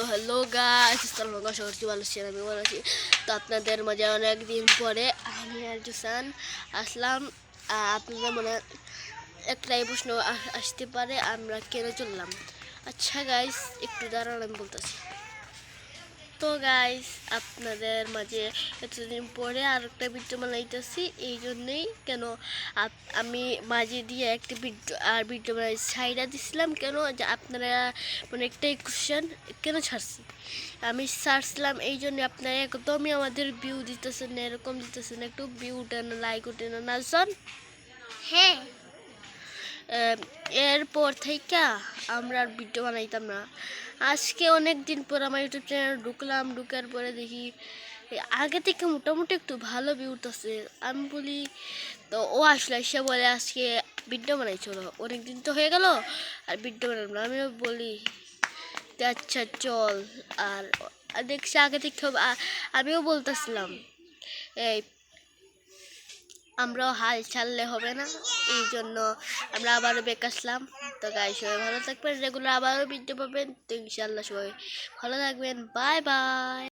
তো hello guys, আসসালামু আলাইকুম। আশা করছি ভালো আছেন, আমি ভালো আছি। তো আপনাদের মাঝে অনেক দিন পরে আমি আর জুসান আসলাম। আপনাদের মনে একটাই প্রশ্ন আসতে পারে, আমরা কেন চললাম। আচ্ছা গাইস, একটু দাঁড়ান, আমি বলতেছি। তো গাইস, আপনাদের মাঝে এতদিন পরে আর একটা ভিডিও বানাইতেছি, এই জন্যেই কেন আমি মাঝে দিয়ে একটা ভিডিও বানাই সাইডা দিছিলাম কেন, যে আপনারা মানে একটাই কোশ্চেন কেন ছাড়ছি। আমি ছাড়ছিলাম এই জন্য আপনারা একদমই আমাদের ভিউ দিতেছেন না, এরকম দিতেছেন, একটু ভিউ উঠে না, লাইক উঠে না, নাচন। হ্যাঁ, এরপর থেকে আমরা আর ভিডিও বানাইতাম না। আজকে অনেক দিন পর আমার ইউটিউব চ্যানেল ঢুকলাম, ঢুকার পরে দেখি আগে থেকে মোটামুটি একটু ভালো ভিউ উঠতেছে। আমি বলি, তো ও আসলে এসে বলে আজকে ভিডিও বানাই, চলো, অনেক দিন তো হয়ে গেল আর ভিডিও বানালাম না। আমিও বলি যে আচ্ছা চল। আর দেখছি আগে থেকে আমিও বলতেছিলাম এই আমরাও হাল ছাড়লে হবে না, এই জন্য আমরা আবারও বেক আসলাম। তো গাই, সবাই ভালো থাকবেন, রেগুলার আবারও ভিডিও পাবেন। তো ইনশাল্লাহ সবাই ভালো থাকবেন, বাই বাই।